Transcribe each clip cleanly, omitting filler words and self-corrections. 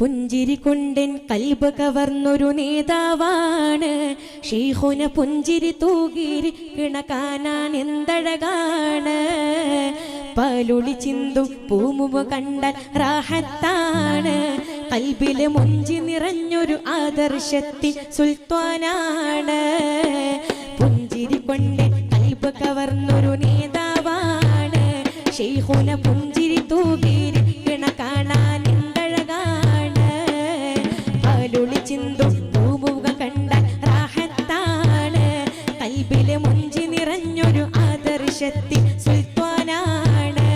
പുഞ്ചിരി കൊണ്ടൻ കൽബ് കവർന്നൊരു നേതാവാണ് ശൈഖുന പുഞ്ചിരി തൂകിരിക്കണ കാണാൻ എന്തഴകാണ് പാലൊളി ചിന്തും പൂമുവ കണ്ടാൽ റാഹത്താണ് കൽബിലെ മൊഞ്ചി നിറഞ്ഞൊരു ആദർശത്തിൽ സുൽത്താനാണ് പുഞ്ചിരി കൊണ്ടൻ കൽബ് കവർന്നൊരു നേതാവാണ് ശൈഖുന പുഞ്ചിരി തൂകിരിക്കണ കാണാൻ ചിന്തും പൂമുഖ കണ്ടാൽ റാഹത്താണ് കൽബിലെ മൊഞ്ചി നിറഞ്ഞൊരു ആദർശത്തിൽ സുൽത്താനാണ്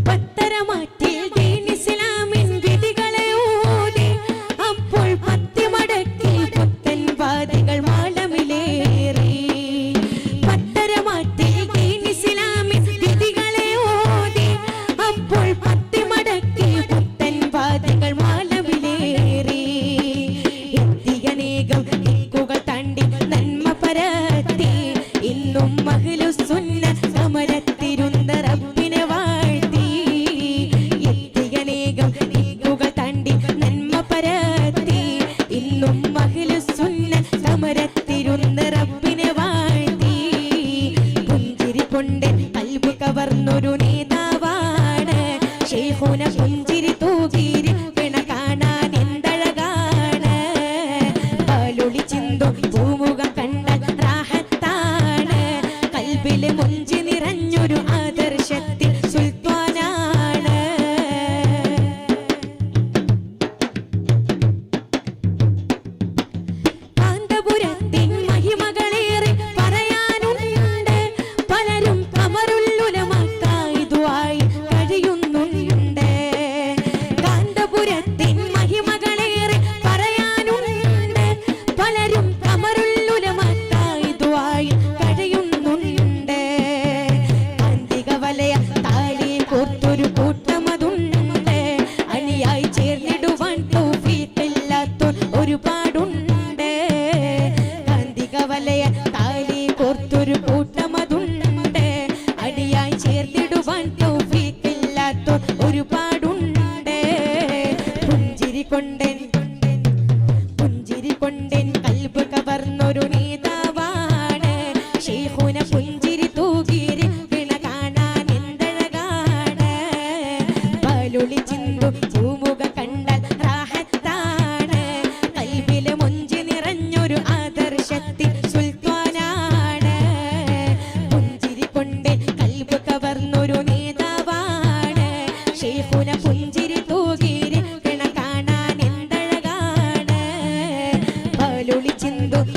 പത്തരമാറ്റിൽ ദീൻ ഇസ്ലാമിൻ വിധികളെ ഊതി അപ്പോൾ പത്തി മടക്കി പുത്തൻ വാദികൾ മാളമിലേറി പത്തരമാറ്റിൽ ദീൻ ഇസ്ലാമിൻ വിധികളെ ഊതി അപ്പോൾ പത്തി മടക്കി പുത്തൻ വാദികൾ മാളമിലേറി എത്തിയനേകം ദിക്കുകൾ താണ്ടി നന്മ പരത്തി ഇന്നും അഹ്ലുസുന്ന സമരത്തിരുന്ന റബ്ബിനെ വാഴ്ത്തി എത്തിയനേകം ദിക്കുകൾ താണ്ടി നന്മ പരത്തി ഇന്നും അഹ്ലുസുന്ന സമരത്തിരുന്ന റബ്ബിനെ വാഴ്ത്തി പുഞ്ചിരി കൊണ്ട് കൽബ് കവർന്നൊരു നേതാവാണ് ശൈഖുന പുഞ്ചിരി തൂകിരിക്കണ കാണാൻ എന്തഴകാണ് പാലൊളി ചിന്തും പൂമുഖം കണ്ടാൽ റാഹത്താണ് കൽബിലെ മൊഞ്ചി നിറഞ്ഞൊരു ആദർശത്തിൽ സുൽത്താനാണ് കാന്തപുരത്തിൻ മഹിമകളേറെ പറയാനുണ്ട് പലരും ഖമറുൽ ഉലമക്കായി കഴിയുന്നുണ്ട് കാന്തപുരത്തിൻ മഹിമകളേറെ പറയാനുണ്ട് പലരും ഖമറുൽ ഉലമക്കായി കഴിയുന്നുണ്ട് കാന്തിക വലയ താലി കോർത്തൊരു കൂട്ടമതുണ്ട് അണിയായി ചേർന്നിടുവാൻ തൗഫീഖില്ലാത്തോർ ഒരുപാടുണ്ട് കാന്തിക വലയ താലി കോർത്തൊരു കൂട്ടമതുണ്ട് അടിയായി ചേർത്തിടുവാൻ തൗഫീഖില്ലാത്തോർ ഒരുപാടുണ്ട് പുഞ്ചിരി കൊണ്ടൻ കൽബ് കവർന്നൊരു നേതാവാണ് ശൈഖുന പുഞ്ചിരി തൂകിരിക്കണ കാണാൻ എന്തഴകാണ് പാലൊളി ചിന്തും പൂമുഖ കണ്ടാൽ റാഹത്താണ് കൽബിലെ മൊഞ്ചി നിറഞ്ഞൊരു ആദർശത്തിൽ സുൽത്താനാണ് പുഞ്ചിരി കൊണ്ട് കൽബ് കവർന്നൊരു നേതാവാണ് ശൈഖുന പുഞ്ചിരി തൂകിരിക്കണ കാണാൻ എന്തഴകാണ് പാലൊളി ചിന്തും